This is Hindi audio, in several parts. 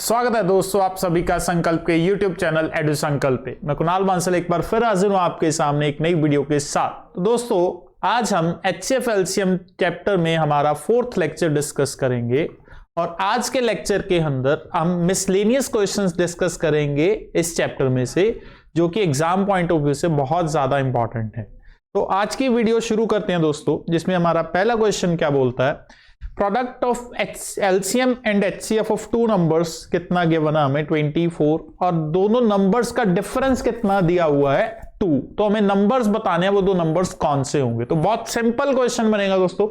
स्वागत है दोस्तों आप सभी का संकल्प के YouTube चैनल एडु संकल्प पे। मैं कुणाल बांसल एक बार फिर हाजिर हूं आपके सामने एक नई वीडियो के साथ। तो दोस्तों आज हम HCF LCM चैप्टर में हमारा 4th लेक्चर डिस्कस करेंगे और आज के लेक्चर के अंदर हम मिसलेनियस क्वेश्चंस डिस्कस करेंगे इस चैप्टर में से, जो कि एग्जाम पॉइंट ऑफ व्यू से बहुत ज्यादा इंपॉर्टेंट है। तो आज की वीडियो शुरू करते हैं दोस्तों, जिसमें हमारा पहला क्वेश्चन क्या बोलता है, product of LCM and HCF of two numbers कितना गिवन है हमें 24 और दोनों नंबर्स का डिफरेंस कितना दिया हुआ है 2। तो हमें नंबर्स बताने हैं वो दो नंबर्स कौन से होंगे। तो बहुत सिंपल क्वेश्चन बनेगा दोस्तों।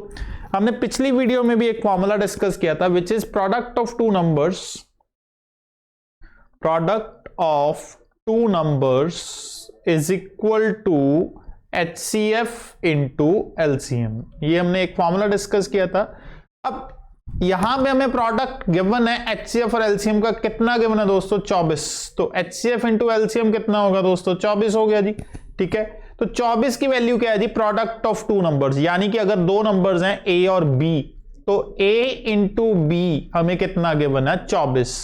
हमने पिछली वीडियो में भी एक फॉर्मूला डिस्कस किया था which is product of two numbers is equal to HCF into LCM। ये हमने एक फॉर्मूला डिस्कस किया था। अब यहां पे हमें प्रोडक्ट गिवन है HCF और LCM का कितना गिवन है दोस्तों 24। तो HCF इंटू LCM कितना होगा दोस्तों 24 हो गया जी। ठीक है, तो 24 की वैल्यू क्या है जी, प्रोडक्ट ऑफ टू नंबर्स, यानी कि अगर दो नंबर्स हैं A और B तो A इंटू B हमें कितना गिवन है 24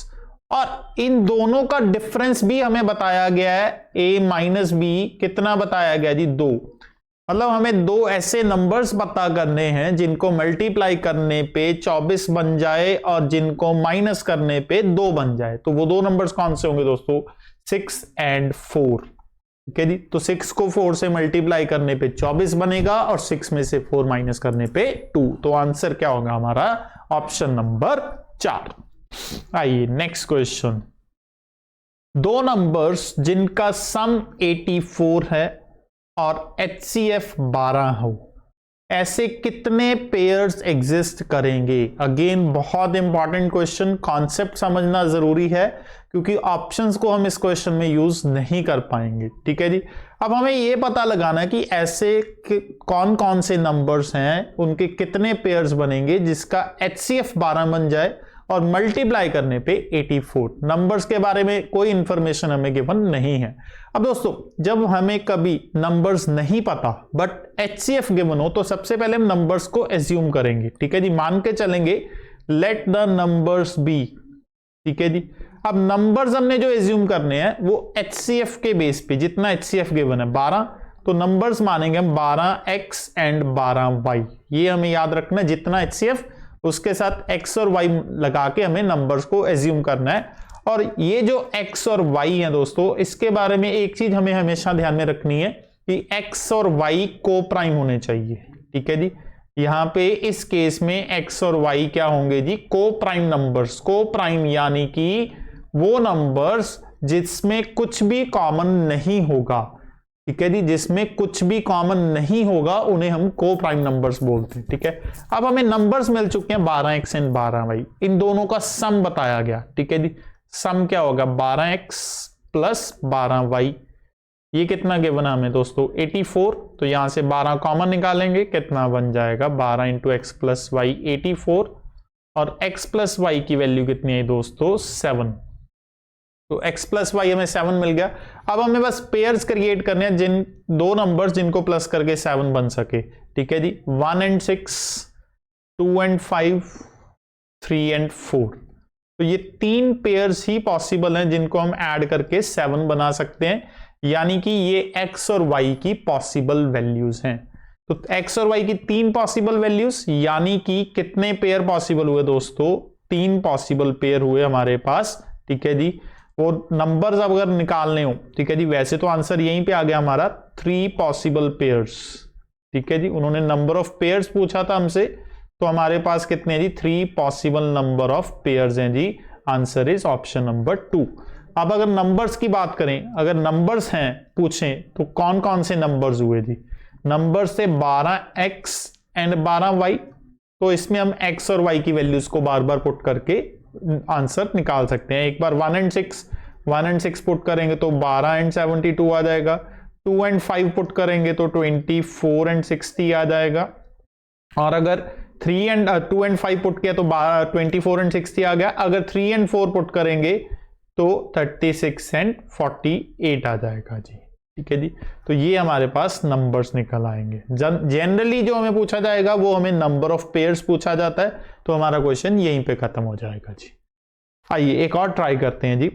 और इन दोनों का डिफरेंस भी हमें बताया गया है A माइनस B कितना बताया गया जी 2। मतलब हमें दो ऐसे नंबर्स पता करने हैं जिनको मल्टीप्लाई करने पे 24 बन जाए और जिनको माइनस करने पे 2 बन जाए। तो वो दो नंबर्स कौन से होंगे दोस्तों 6 एंड 4। ठीक है जी, तो 6 को 4 से मल्टीप्लाई करने पे 24 बनेगा और 6 में से 4 माइनस करने पे 2। तो आंसर क्या होगा हमारा ऑप्शन नंबर 4। आइए नेक्स्ट क्वेश्चन, दो नंबर्स जिनका सम 84 है और HCF 12 हो, ऐसे कितने पेयर्स एग्जिस्ट करेंगे। अगेन बहुत इंपॉर्टेंट क्वेश्चन, कॉन्सेप्ट समझना जरूरी है क्योंकि ऑप्शंस को हम इस क्वेश्चन में यूज नहीं कर पाएंगे। ठीक है जी, अब हमें यह पता लगाना कि ऐसे कौन कौन से नंबर्स हैं, उनके कितने पेयर्स बनेंगे जिसका HCF 12 बन जाए और मल्टीप्लाई करने पे 84। नंबर्स के बारे में कोई इंफॉर्मेशन हमें गिवन नहीं है। अब दोस्तों जब हमें कभी नंबर्स नहीं पता बट HCF गिवन हो तो सबसे पहले हम नंबर्स को एज्यूम करेंगे। ठीक है जी, मान के चलेंगे लेट द नंबर्स बी। ठीक है जी, अब नंबर्स हमने जो एज्यूम करने हैं वो HCF के बेस पे, जितना HCF गिवन है 12, तो नंबर्स मानेंगे हम 12x एंड 12y। ये हमें याद रखना है, जितना HCF उसके साथ x और y लगा के हमें नंबर्स को एज्यूम करना है। और ये जो x और y है दोस्तों, इसके बारे में एक चीज हमें हमेशा ध्यान में रखनी है कि x और y को प्राइम होने चाहिए। ठीक है जी, यहां पे इस केस में x और y क्या होंगे जी, को प्राइम नंबर्स। को प्राइम यानी कि वो नंबर्स जिसमें कुछ भी कॉमन नहीं होगा। ठीक है जी, जिसमें कुछ भी कॉमन नहीं होगा उन्हें हम को प्राइम नंबर्स बोलते हैं। ठीक है, अब हमें नंबर्स मिल चुके हैं 12x एंड 12y, इन दोनों का सम बताया गया। ठीक है जी, सम क्या होगा 12x प्लस 12y। ये कितना गिवन है हमें दोस्तों 84। तो यहां से 12 कॉमन निकालेंगे, कितना बन जाएगा 12 इंटू एक्स प्लस वाई 84 और x प्लस वाई की वैल्यू कितनी है दोस्तों 7। तो x प्लस वाई हमें 7 मिल गया। अब हमें बस पेयर्स क्रिएट करने हैं, जिन दो नंबर्स जिनको प्लस करके 7 बन सके। ठीक है जी, 1 एंड 6, 2 एंड 5, 3 एंड 4। तो ये तीन पेयर्स ही पॉसिबल हैं जिनको हम ऐड करके 7 बना सकते हैं, यानी कि ये x और y की पॉसिबल वैल्यूज हैं। तो x और y की तीन पॉसिबल वैल्यूज, यानी कि कितने पेयर पॉसिबल हुए दोस्तों 3 पॉसिबल पेयर हुए हमारे पास। ठीक है जी, वो नंबर्स अगर निकालने हो, ठीक है जी, वैसे तो आंसर यहीं पे आ गया हमारा 3 पॉसिबल पेयर्स। ठीक है जी, उन्होंने नंबर ऑफ पेयर्स पूछा था हमसे, तो हमारे पास कितने हैं जी 3 पॉसिबल नंबर ऑफ पेयर्स हैं जी। Answer is option number 2। अब अगर नंबर्स की बात करें, अगर नंबर्स हैं पूछें तो कौन कौन से नंबर्स हुए जी, नंबर्स थे 12x एंड 12y। तो इसमें हम x और y की वैल्यूज को बार बार पुट करके आंसर निकाल सकते हैं। एक बार 1 एंड 6 पुट करेंगे तो 12 एंड 72 आ जाएगा। 2 एंड 5 पुट करेंगे तो 24 एंड 60 आ जाएगा। और अगर 2 एंड 5 पुट किया तो 24 एंड 60 आ गया। अगर 3 एंड 4 पुट करेंगे तो 36 एंड 48 आ जाएगा जी। ठीक है जी, तो ये हमारे पास नंबर्स निकल आएंगे। जनरली जो हमें पूछा जाएगा वो हमें नंबर ऑफ पेयर्स पूछा जाता है, तो हमारा क्वेश्चन यहीं पे खत्म हो जाएगा जी। आइए एक और ट्राई करते हैं जी।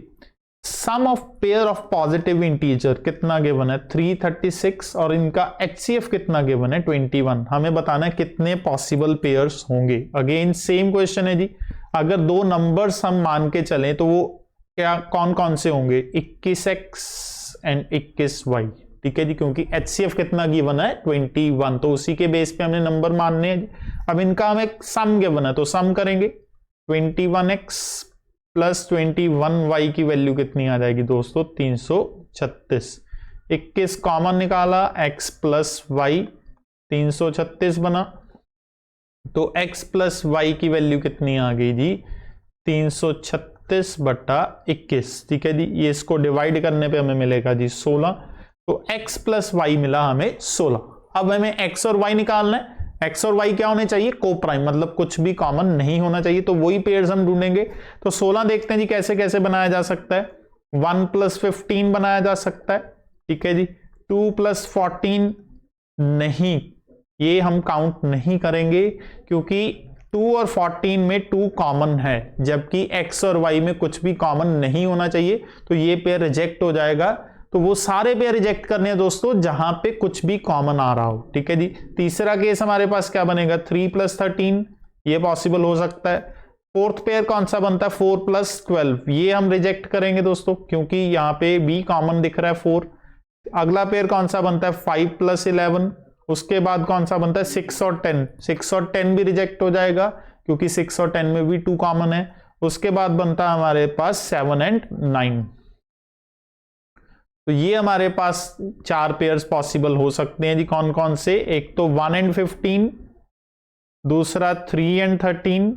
Sum of pair of positive integer कितना गिवन है 336 और इनका HCF कितना गिवन है 21। हमें बताना है कितने पॉसिबल पेयर्स होंगे। अगेन सेम क्वेश्चन है जी, अगर दो नंबर्स हम मान के चलें तो वो क्या कौन कौन से होंगे 21x एंड 21y। ठीक है जी, क्योंकि HCF कितना गिवन है 21, तो उसी के बेस पे हमने नंबर मानने हैं। अब इनका हमें सम गिवन है तो सम करेंगे 21x प्लस 21y की वैल्यू कितनी आ जाएगी दोस्तों 336। 21 कॉमन निकाला x प्लस वाई 336 बना, तो x प्लस वाई की वैल्यू कितनी आ गई जी 336 बटा 21। ठीक है जी, ये इसको डिवाइड करने पे हमें मिलेगा जी 16, तो x प्लस वाई मिला हमें 16। अब हमें x और y निकालना है। x और y क्या होने चाहिए को प्राइम, मतलब कुछ भी कॉमन नहीं होना चाहिए, तो वही पेयर्स हम ढूंढेंगे। तो 16 देखते हैं जी कैसे कैसे बनाया जा सकता है। 1 प्लस 15 बनाया जा सकता है। ठीक है जी, 2 प्लस 14 नहीं, ये हम काउंट नहीं करेंगे क्योंकि 2 और 14 में 2 कॉमन है, जबकि x और y में कुछ भी कॉमन नहीं होना चाहिए, तो ये पेयर रिजेक्ट हो जाएगा। तो वो सारे पेयर रिजेक्ट करने हैं दोस्तों जहां पे कुछ भी कॉमन आ रहा हो। ठीक है जी, तीसरा केस हमारे पास क्या बनेगा 3 प्लस 13, ये पॉसिबल हो सकता है। फोर्थ पेयर कौन सा बनता है 4 प्लस 12, ये हम रिजेक्ट करेंगे दोस्तों क्योंकि यहाँ पे भी कॉमन दिख रहा है 4। अगला पेयर कौन सा बनता है 5 प्लस 11, उसके बाद कौन सा बनता है 6 और 10, 6 और 10 भी रिजेक्ट हो जाएगा क्योंकि 6 और 10 में भी 2 कॉमन है। उसके बाद बनता है हमारे पास 7 एंड 9। तो ये हमारे पास 4 पेयर्स पॉसिबल हो सकते हैं जी। कौन कौन से, एक तो 1 एंड 15, दूसरा 3 एंड 13,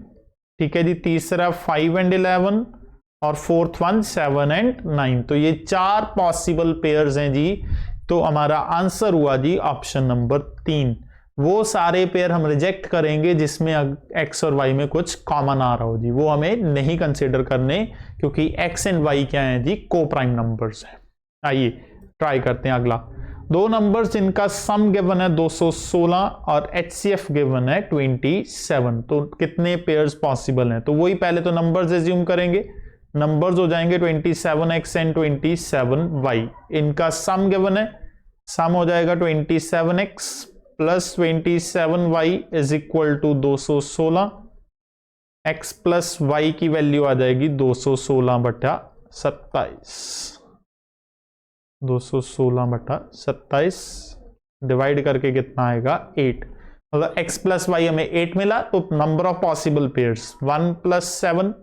ठीक है जी, तीसरा 5 एंड 11 और फोर्थ वन 7 एंड 9। तो ये 4 पॉसिबल पेयर्स हैं जी। तो हमारा आंसर हुआ जी ऑप्शन नंबर 3। वो सारे पेयर हम रिजेक्ट करेंगे जिसमें x और y में कुछ कॉमन आ रहा हो जी, वो हमें नहीं कंसीडर करने क्योंकि x एंड y क्या है जी को प्राइम नंबर्स है। आइए ट्राई करते हैं अगला। दो नंबर्स जिनका सम गिवन है 216 और HCF गिवन है 27, तो कितने पेयर्स पॉसिबल हैं। तो वही पहले तो नंबर्स एज्यूम करेंगे, नंबर्स हो जाएंगे 27x एंड 27y। इनका सम गिवन है, सम हो जाएगा 27x plus 27y is equal to 216। x plus y की वैल्यू आ जाएगी 216 बटा 27। 216 बटा 27 डिवाइड करके कितना आएगा 8, मतलब x प्लस वाई हमें 8 मिला। तो number of possible pairs 1 plus 7,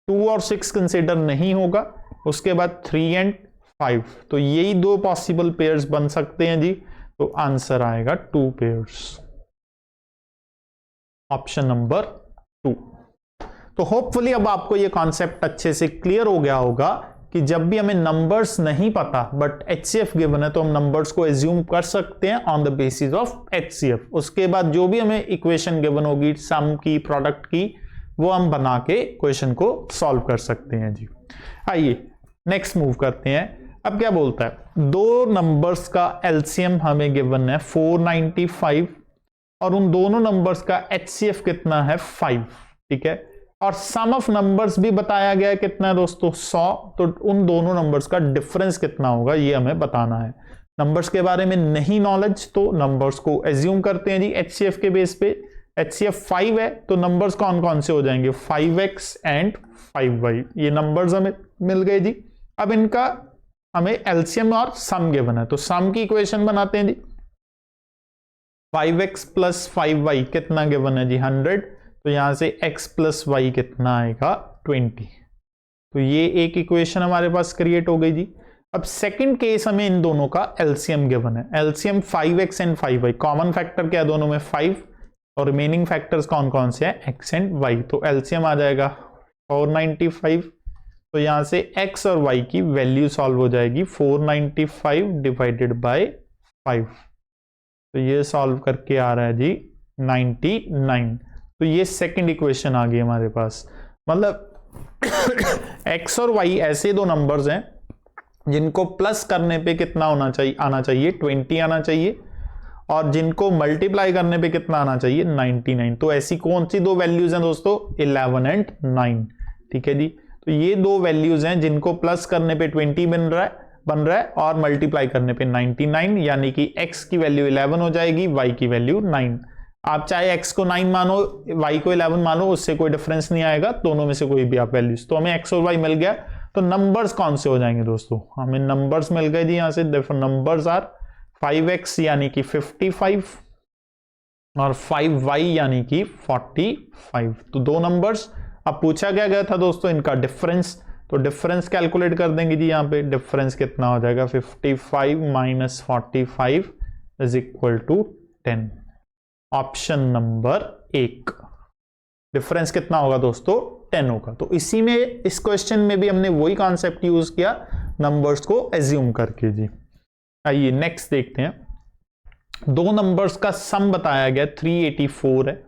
2 और 6 कंसिडर नहीं होगा, उसके बाद 3 एंड 5, तो यही 2 पॉसिबल पेयर्स बन सकते हैं जी। तो आंसर आएगा 2 पेयर्स, ऑप्शन नंबर 2। तो होपफुली अब आपको ये कॉन्सेप्ट अच्छे से क्लियर हो गया होगा कि जब भी हमें नंबर्स नहीं पता बट HCF गिवन है तो हम नंबर्स को एज्यूम कर सकते हैं on the basis of HCF। उसके बाद जो भी हमें इक्वेशन गिवन होगी सम की, प्रोडक्ट की, वो हम बना के क्वेश्चन को सॉल्व कर सकते हैं जी। आइए नेक्स्ट मूव करते हैं। अब क्या बोलता है, दो नंबर्स का LCM हमें गिवन है 495 और उन दोनों नंबर्स का HCF कितना है 5। ठीक है, और सम ऑफ नंबर्स भी बताया गया है कितना है दोस्तों 100। तो उन दोनों नंबर्स का डिफरेंस कितना होगा ये हमें बताना है। नंबर्स के बारे में नहीं नॉलेज तो नंबर्स को एज्यूम करते हैं जी HCF के बेस पे। HCF 5 है तो नंबर्स कौन कौन से हो जाएंगे 5x एंड 5y, ये नंबर्स हमें मिल गए जी। अब इनका हमें LCM और सम गिवन है तो सम की इक्वेशन बनाते हैं जी। 5x प्लस 5y कितना गिवन है जी 100, तो यहां से x प्लस वाई कितना आएगा 20। तो ये एक इक्वेशन हमारे पास क्रिएट हो गई जी। अब सेकंड केस हमें इन दोनों का LCM गिवन है। LCM 5x and 5y, common factor क्या है दोनों में 5 और रिमेनिंग फैक्टर्स कौन कौन से हैं x एंड y। तो LCM आ जाएगा 495। तो यहां से x और y की वैल्यू सॉल्व हो जाएगी 495 डिवाइडेड बाय 5। तो ये सॉल्व करके आ रहा है जी 99। तो ये सेकंड इक्वेशन आ गई हमारे पास। मतलब x और y ऐसे दो नंबर्स हैं जिनको प्लस करने पे कितना होना चाहिए, आना चाहिए 20 आना चाहिए, और जिनको मल्टीप्लाई करने पे कितना आना चाहिए 99। तो ऐसी कौन सी दो वैल्यूज हैं दोस्तों 11 एंड 9। ठीक है जी, तो ये दो वैल्यूज हैं जिनको प्लस करने पे 20 बन रहा है और मल्टीप्लाई करने पे 99, यानी कि x की वैल्यू 11 हो जाएगी, y की वैल्यू 9। आप चाहे x को 9 मानो, y को 11 मानो, उससे कोई डिफरेंस नहीं आएगा, दोनों में से कोई भी आप वैल्यूज। तो हमें x और y मिल गया। तो नंबर्स कौन से हो जाएंगे दोस्तों? हमें नंबर्स मिल गए जी यहां से। देखो नंबर्स आर 5x यानी कि 55 और 5y यानी कि 45। तो दो नंबर्स। अब पूछा क्या गया था दोस्तों? इनका डिफरेंस। तो डिफरेंस कैलकुलेट कर देंगे जी। यहां पे डिफरेंस कितना हो जाएगा? 55 minus 45 is equal to 10। Option number 1। Difference कितना होगा दोस्तों? 10 होगा। तो इसी में इस क्वेश्चन में भी हमने वही कॉन्सेप्ट यूज किया, नंबर्स को एज्यूम करके जी। आइए नेक्स्ट देखते हैं। दो नंबर्स का सम बताया गया 384 है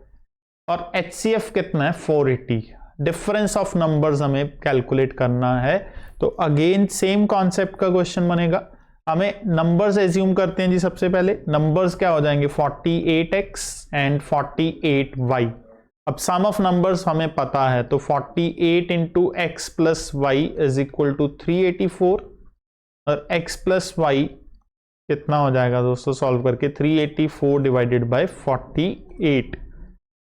और HCF कितना है? 480। डिफरेंस ऑफ नंबर्स हमें कैलकुलेट करना है। तो अगेन सेम कॉन्सेप्ट का क्वेश्चन बनेगा। हमें नंबर्स एज्यूम करते हैं जी। सबसे पहले नंबर्स क्या हो जाएंगे? 48x and 48y। अब सम ऑफ नंबर्स हमें पता है, तो 48 into x plus y is equal to 384 और x प्लस वाई कितना हो जाएगा दोस्तों सॉल्व करके? 384 डिवाइडेड बाय 48।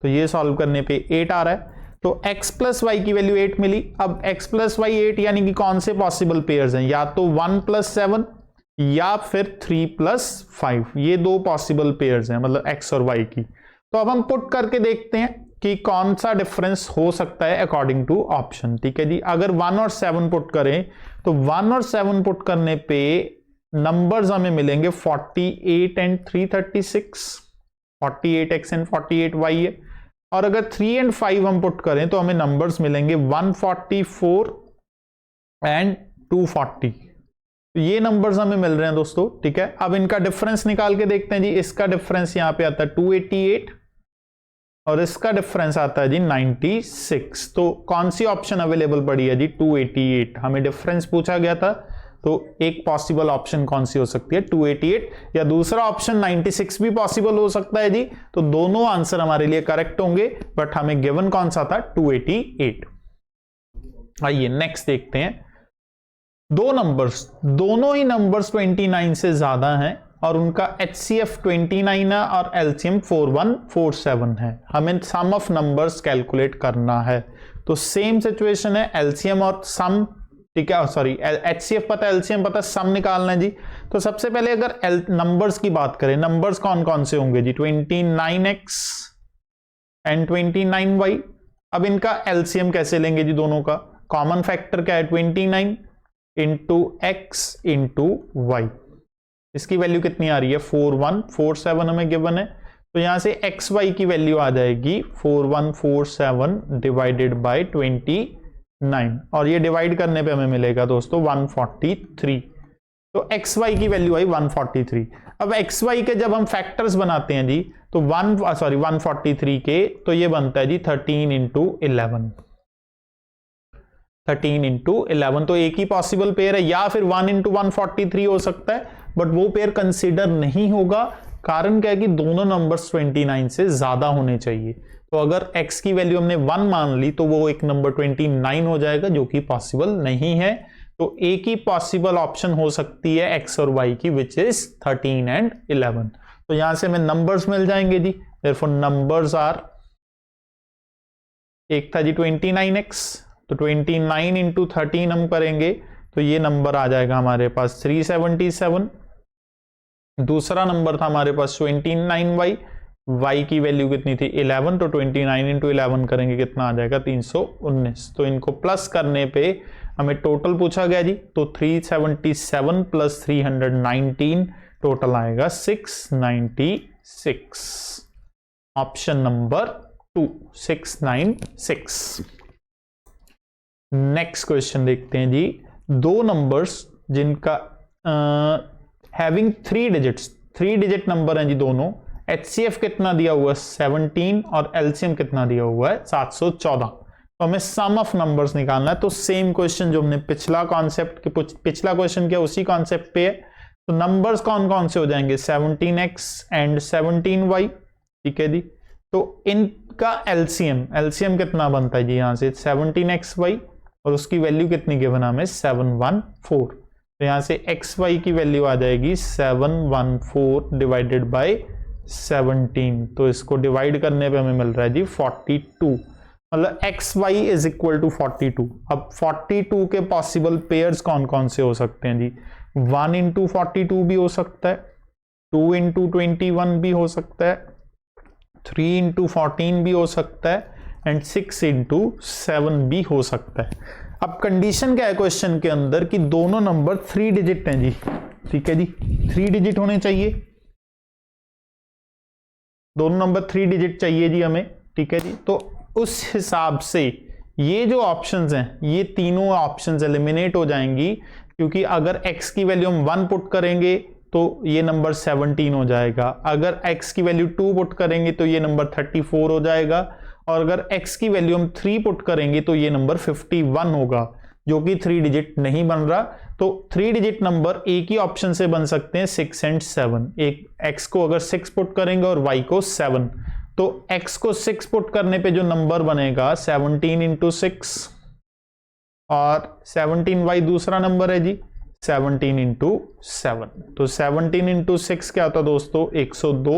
तो ये सॉल्व करने पे 8 आ रहा है। तो x प्लस वाई की वैल्यू 8 मिली। अब x प्लस वाई 8 यानी कि कौन से पॉसिबल पेयर्स हैं? या तो 1 प्लस 7 या फिर 3 प्लस 5। ये दो पॉसिबल पेयर्स हैं, मतलब x और y की। तो अब हम पुट करके देखते हैं कि कौन सा डिफरेंस हो सकता है अकॉर्डिंग टू ऑप्शन। ठीक है जी। अगर 1 और 7 पुट करें तो 1 और 7 पुट करने पे नंबर्स हमें मिलेंगे 48 एंड 336, 48x एंड 48y है। और अगर 3 एंड 5 हम पुट करें तो हमें नंबर्स मिलेंगे 144 एंड 240। तो ये नंबर्स हमें मिल रहे हैं दोस्तों। ठीक है। अब इनका डिफरेंस निकाल के देखते हैं जी। इसका डिफरेंस यहां पे आता है 288 और इसका डिफरेंस आता है जी 96। तो कौन सी ऑप्शन अवेलेबल पड़ी है जी? 288। हमें डिफरेंस पूछा गया था, तो एक पॉसिबल ऑप्शन कौन सी हो सकती है? 288 या दूसरा ऑप्शन 96 भी पॉसिबल हो सकता है जी। तो दोनों आंसर हमारे लिए करेक्ट होंगे, बट हमें गिवन कौन सा था? 288। आइए नेक्स्ट देखते हैं। दो नंबर्स, दोनों ही नंबर्स 29 से ज्यादा हैं और उनका HCF 29 है और LCM 4147 है। हमें सम ऑफ नंबर्स कैलकुलेट करना है। तो सेम सिचुएशन है, LCM और सम। ठीक है, सॉरी HCF पता है, LCM पता है, सम निकालना है जी। तो सबसे पहले अगर नंबर्स की बात करें, नंबर्स कौन कौन से होंगे जी? 29x and 29y। अब इनका LCM कैसे लेंगे जी? दोनों का कॉमन फैक्टर क्या है? 29 इंटू एक्स इंटू वाई। इसकी वैल्यू कितनी आ रही है? 4147 हमें गिवन है। तो यहां से एक्स वाई की वैल्यू आ जाएगी 4147 डिवाइडेड बाय 29 और ये डिवाइड करने पे हमें मिलेगा दोस्तों 143। तो एक्स वाई की वैल्यू आई 143। अब एक्स वाई के जब हम फैक्टर्स बनाते हैं जी, तो 143 के, तो ये बनता है जी 13 इंटू 11। 13 इंटू 11। तो एक ही पॉसिबल पेयर है, या फिर 1 इंटू 143 हो सकता है, बट वो पेयर कंसीडर नहीं होगा। कारण क्या है कि दोनों नंबर्स 29 से ज्यादा होने चाहिए। तो अगर x की वैल्यू हमने 1 मान ली तो वो एक नंबर 29 हो जाएगा, जो कि पॉसिबल नहीं है। तो एक ही पॉसिबल ऑप्शन हो सकती है x और y की, विच इज 13 एंड 11। तो यहां से हमें नंबर्स मिल जाएंगे जी। देयरफॉर नंबर्स आर, एक था जी 29x, तो 29 इंटू 13 हम करेंगे तो ये नंबर आ जाएगा हमारे पास 377। दूसरा नंबर था हमारे पास 29y, y की वैल्यू कितनी थी? 11। तो 29 इंटू 11 करेंगे, कितना आ जाएगा? 319। तो इनको प्लस करने पे हमें टोटल पूछा गया जी, तो 377 प्लस 319 टोटल आएगा 696। Option number 2 696। नेक्स्ट क्वेश्चन देखते हैं जी। दो नंबर्स जिनका हैविंग 3 डिजिट्स, 3 डिजिट नंबर हैं जी दोनों। HCF कितना दिया हुआ है? 17 और LCM कितना दिया हुआ है? 714। तो हमें सम ऑफ नंबर्स निकालना है। तो सेम क्वेश्चन जो हमने पिछला क्वेश्चन किया उसी कॉन्सेप्ट पे है। तो नंबर्स कौन कौन से हो जाएंगे? 17x and 17y। ठीक है जी। तो इनका LCM कितना बनता है जी? यहां से 17xy और उसकी वैल्यू कितनी गिवन हमें 714। तो यहां से एक्स वाई की वैल्यू आ जाएगी 714 डिवाइडेड बाय 17। तो इसको डिवाइड करने पे हमें मिल रहा है जी 42, मतलब x y is equal to 42। अब 42 के पॉसिबल पेयर्स कौन कौन से हो सकते हैं जी? 1 इंटू 42 भी हो सकता है, 2 इंटू 21 भी हो सकता है, 3 इंटू 14 भी हो सकता है, एंड 6 इंटू 7 भी हो सकता है। अब कंडीशन क्या है क्वेश्चन के अंदर कि दोनों नंबर 3 डिजिट हैं जी, ठीक है जी, 3 डिजिट होने चाहिए, दोनों नंबर 3 डिजिट चाहिए जी हमें, ठीक है जी। तो उस हिसाब से ये जो ऑप्शंस हैं, ये तीनों ऑप्शंस एलिमिनेट हो जाएंगी, क्योंकि अगर x की वैल्यू हम 1 पुट करेंगे तो ये नंबर 17 हो जाएगा, अगर x की वैल्यू 2 पुट करेंगे तो ये नंबर 34 हो जाएगा, और अगर x की वैल्यू हम 3 पुट करेंगे तो ये नंबर 51 होगा, जो कि 3 डिजिट नहीं बन रहा। तो 3 डिजिट नंबर एक ही ऑप्शन से बन सकते हैं, 6 एंड 7। एक x को अगर 6 पुट करेंगे और y को 7, तो x को 6 पुट करने पे जो नंबर बनेगा 17 इंटू 6, और 17y दूसरा नंबर है जी 17 इंटू 7। तो 17 इंटू 6 क्या होता है दोस्तों? 102,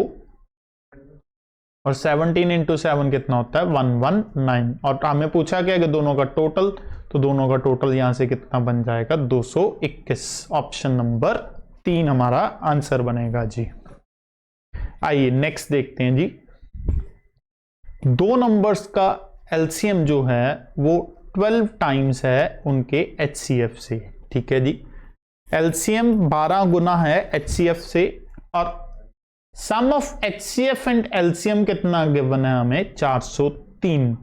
और 17 इंटू 7 कितना होता है? 119। और हमें पूछा क्या कि दोनों का टोटल, तो दोनों का टोटल यहां से कितना बन जाएगा? 221। ऑप्शन नंबर 3 हमारा आंसर बनेगा जी। आइए नेक्स्ट देखते हैं जी। दो नंबर्स का एलसीएम जो है वो 12 टाइम्स है उनके एचसीएफ से, ठीक है जी। एलसीएम 12 गुना है एचसीएफ से, और sum of HCF and LCM कितना गिवन है हमें? 403।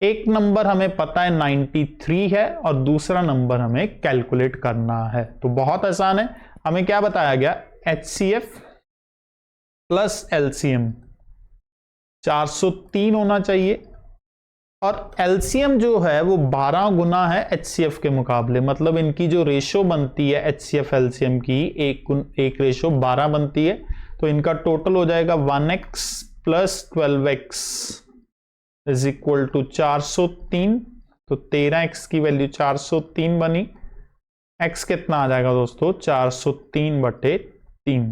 एक नंबर हमें पता है 93 है, और दूसरा नंबर हमें कैलकुलेट करना है। तो बहुत आसान है, हमें क्या बताया गया? एचसीएफ प्लस एलसीएम 403 होना चाहिए, और एलसीएम जो है वो 12 गुना है एचसीएफ के मुकाबले, मतलब इनकी जो रेशो बनती है एचसीएफ एलसीएम की, एक रेशो 12 बनती है। तो इनका टोटल हो जाएगा 1x plus 12x is equal to 403। तो 13x की वैल्यू 403 बनी। x कितना आ जाएगा दोस्तों? 403 बटे 3,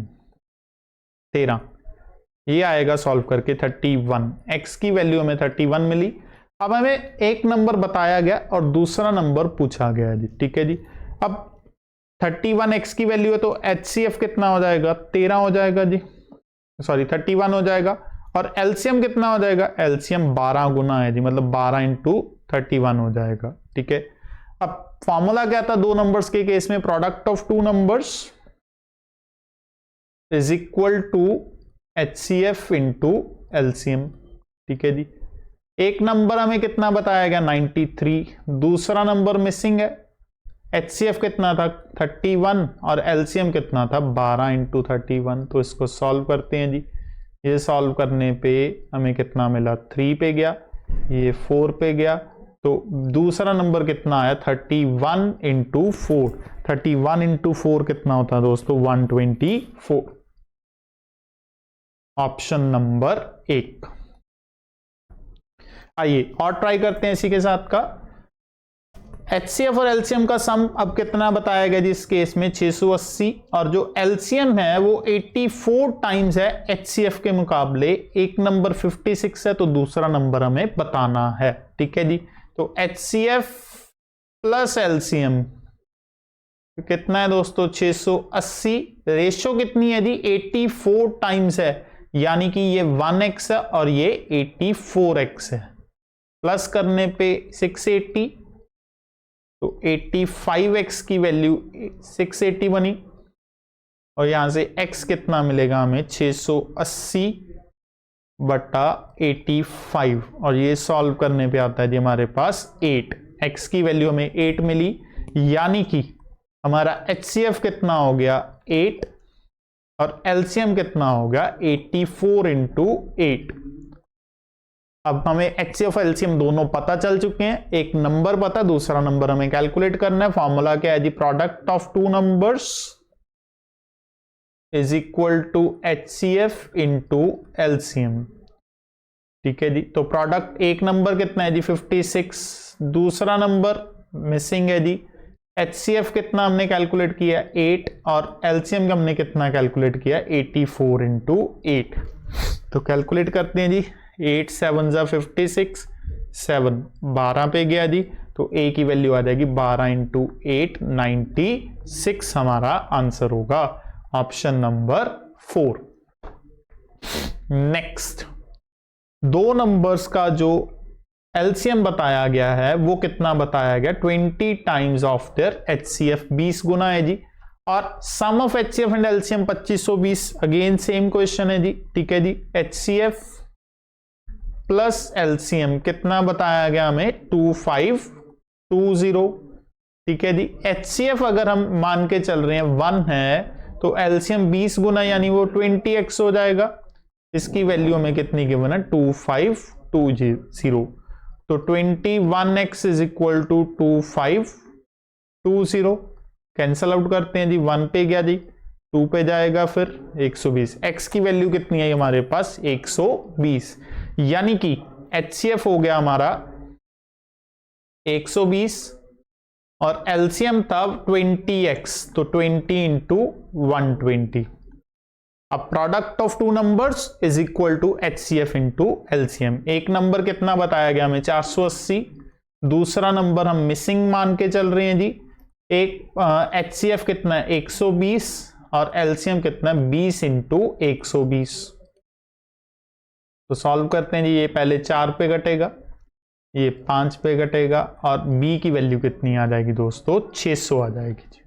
13, ये आएगा सॉल्व करके 31। x की वैल्यू हमें 31 मिली। अब हमें एक नंबर बताया गया और दूसरा नंबर पूछा गया है जी, ठीक है जी। अब 31x की वैल्यू है तो HCF कितना हो जाएगा? 13 हो जाएगा जी, सॉरी 31 हो जाएगा। और एलसीएम कितना हो जाएगा? एलसीएम 12 गुना है जी, मतलब 12 इंटू 31 हो जाएगा, ठीक है। अब फॉर्मूला क्या था दो नंबर्स के केस में? Product of two numbers is equal to HCF into LCM, ठीक है जी। एक नंबर हमें कितना बताया गया? 93, दूसरा नंबर मिसिंग है। HCF कितना था? 31, और LCM कितना था? 12 इंटू 31। तो इसको सॉल्व करते हैं जी। ये सॉल्व करने पे हमें कितना मिला? 3 पे गया, ये 4 पे गया। तो दूसरा नंबर कितना आया? 31 इंटू 4। 31 इंटू 4 कितना होता है दोस्तों? 124। Option number 1। आइए और ट्राई करते हैं इसी के साथ का। HCF और LCM का सम अब कितना बताया गया जी इस केस में? 680, और जो LCM है वो 84 टाइम्स है HCF के मुकाबले। एक नंबर 56 है तो दूसरा नंबर हमें बताना है, ठीक है जी। तो HCF प्लस LCM कितना है दोस्तों? 680। रेशो कितनी है जी? 84 टाइम्स है, यानी कि ये 1x है और ये 84x है। प्लस करने पे 680, तो 85x की वैल्यू 680 बनी, और यहां से x कितना मिलेगा हमें? 680 बटा 85, और ये सॉल्व करने पे आता है जी हमारे पास 8। x की वैल्यू हमें 8 मिली, यानी कि हमारा HCF कितना हो गया? 8, और LCM कितना हो गया? 84 इंटू 8। अब हमें HCF और LCM दोनों पता चल चुके हैं, एक नंबर पता, दूसरा नंबर हमें कैलकुलेट करना है। फॉर्मूला क्या है जी? Product of two numbers is equal to HCF into LCM, ठीक है जी। तो प्रोडक्ट एक नंबर कितना है जी? 56, दूसरा नंबर मिसिंग है जी। HCF कितना हमने कैलकुलेट किया 8 और LCM का हमने कितना कैलकुलेट किया 84 इंटू 8। तो कैलकुलेट करते हैं जी। 8 7 जा 56, 7 12 पे गया जी, तो A की वैल्यू आ जाएगी 12 इंटू 8 96 हमारा आंसर होगा ऑप्शन नंबर 4। नेक्स्ट, दो नंबर्स का जो LCM बताया गया है वो कितना बताया गया 20 टाइम्स ऑफ देयर HCF 20 गुना है जी, और sum of HCF and LCM 2520। Again same question है जी, ठीक है जी। HCF प्लस LCM कितना बताया गया हमें 2520, ठीक है जी। HCF अगर हम मान के चल रहे हैं 1 है तो LCM 20 गुना यानी वो 20x हो जाएगा। इसकी वैल्यू हमें कितनी गिवन है 2520, तो 21x is equal to 2520। Cancel out करते हैं जी, 1 पे गया जी, 2 पे जाएगा फिर 120। x की वैल्यू कितनी है हमारे पास 120, यानी कि HCF हो गया हमारा 120 और LCM था 20x, तो 20 इंटू 120। अब product of two numbers is equal to HCF into LCM। एक नंबर कितना बताया गया हमें 480, दूसरा नंबर हम मिसिंग मान के चल रहे हैं जी। एक HCF कितना है 120 और LCM कितना है 20 इंटू 120। तो सॉल्व करते हैं जी। ये पहले 4 पे घटेगा, ये 5 पे घटेगा और B की वैल्यू कितनी आ जाएगी दोस्तों 600 आ जाएगी जी।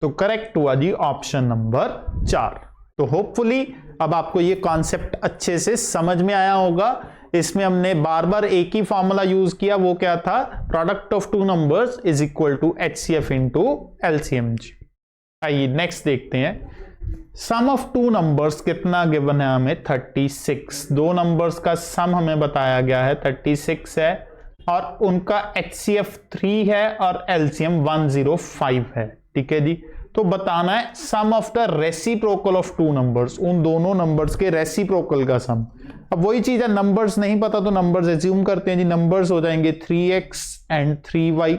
तो करेक्ट हुआ जी ऑप्शन नंबर 4। तो होपफुली अब आपको ये कॉन्सेप्ट अच्छे से समझ में आया होगा। इसमें हमने बार बार एक ही फॉर्मूला यूज किया, वो क्या था product of two numbers is equal to HCF into LCM जी। आइए नेक्स्ट देखते हैं। सम ऑफ टू नंबर्स कितना गिवन है हमें 36। दो नंबर्स का सम हमें बताया गया है 36 है और उनका HCF 3 है और LCM 105 है, ठीक है जी। तो बताना है sum of the reciprocal of two numbers, उन दोनों नंबर्स के रेसिप्रोकल का सम। अब वही चीज है, नंबर्स नहीं पता तो नंबर्स एज्यूम करते हैं जी। नंबर्स हो जाएंगे 3x एंड 3y।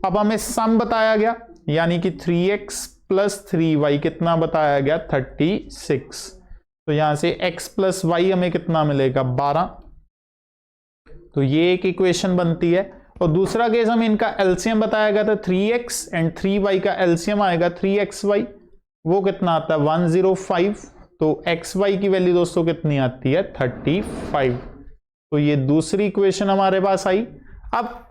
अब हमें सम बताया गया यानी कि 3x प्लस 3y कितना बताया गया 36। तो यहां से x प्लस y हमें कितना मिलेगा 12। तो ये एक इक्वेशन बनती है। और दूसरा केस हमें इनका LCM बताया गया था 3x एंड 3y का LCM आएगा 3xy, वो कितना आता है 105। तो xy की वैल्यू दोस्तों कितनी आती है 35। तो ये दूसरी इक्वेशन हमारे पास आई। अब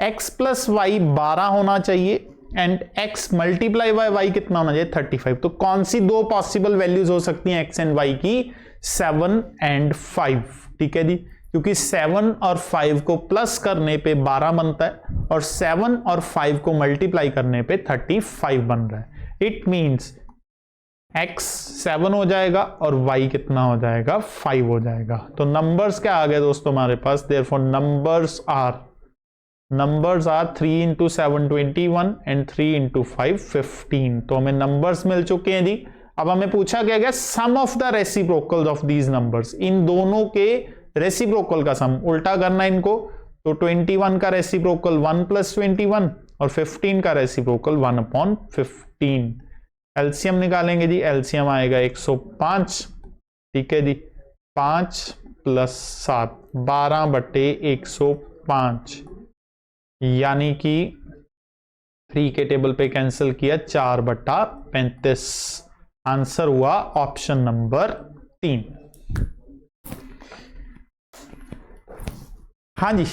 x प्लस वाई 12 होना चाहिए and x multiply by y कितना होना चाहिए 35। तो कौन सी दो पॉसिबल वैल्यूज हो सकती हैं x एंड y की 7 एंड 5, ठीक है जी। क्योंकि 7 और 5 को प्लस करने पे 12 बनता है और 7 और 5 को मल्टीप्लाई करने पे 35 बन रहा है। इट मींस x 7 हो जाएगा और y कितना हो जाएगा 5 हो जाएगा। तो नंबर्स क्या आ गए दोस्तों हमारे पास, therefore numbers are 3 into 7 21 and 3 into 5 15। तो हमें नंबर्स मिल चुके हैं जी। अब हमें पूछा गया sum of the reciprocals of these numbers, इन दोनों के रेसिप्रोकल का सम। उल्टा करना इनको, तो 21 का रेसिप्रोकल 1 प्लस 21 और 15 का रेसिप्रोकल 1/15। एलसीएम निकालेंगे जी, एलसीएम आएगा 105, ठीक है जी। 5 प्लस 7 12/105, यानी कि 3 के टेबल पे कैंसिल किया 4/35। आंसर हुआ ऑप्शन नंबर 3। हाँ जी,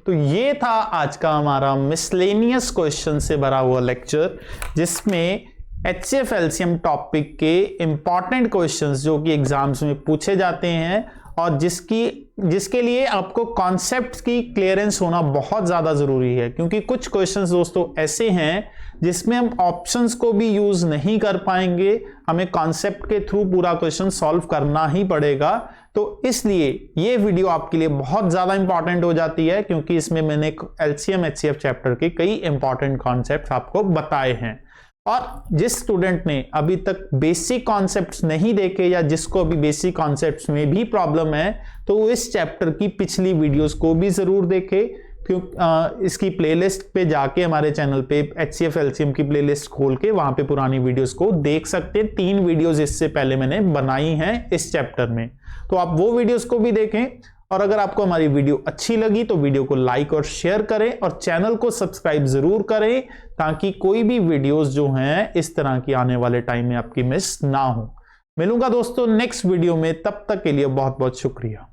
तो ये था आज का हमारा मिसलेनियस क्वेश्चन से भरा हुआ लेक्चर, जिसमें HCF LCM टॉपिक के इंपॉर्टेंट क्वेश्चंस जो कि एग्जाम्स में पूछे जाते हैं और जिसके लिए आपको कॉन्सेप्ट्स की क्लियरेंस होना बहुत ज़्यादा ज़रूरी है। क्योंकि कुछ क्वेश्चंस दोस्तों ऐसे हैं जिसमें हम ऑप्शंस को भी यूज़ नहीं कर पाएंगे, हमें कॉन्सेप्ट के थ्रू पूरा क्वेश्चन सॉल्व करना ही पड़ेगा। तो इसलिए ये वीडियो आपके लिए बहुत ज़्यादा इंपॉर्टेंट हो जाती है, क्योंकि इसमें मैंने LCM HCF चैप्टर के कई इंपॉर्टेंट कॉन्सेप्ट्स आपको बताए हैं। और जिस स्टूडेंट ने अभी तक बेसिक कॉन्सेप्ट्स नहीं देखे या जिसको अभी बेसिक कॉन्सेप्ट्स में भी प्रॉब्लम है, तो इस चैप्टर की पिछली वीडियोस को भी जरूर देखे, इसकी प्लेलिस्ट पे जाके हमारे चैनल पे HCF LCM की प्लेलिस्ट खोल के वहां पे पुरानी वीडियोस को देख सकते हैं। 3 वीडियोस इससे पहले मैंने बनाई हैं इस चैप्टर में, तो आप वो वीडियोस को भी देखें। और अगर आपको हमारी वीडियो अच्छी लगी तो वीडियो को लाइक और शेयर करें और चैनल को सब्सक्राइब जरूर करें, ताकि कोई भी वीडियोस जो हैं इस तरह की आने वाले टाइम में आपकी मिस ना हो। मिलूंगा दोस्तों नेक्स्ट वीडियो में, तब तक के लिए बहुत बहुत शुक्रिया।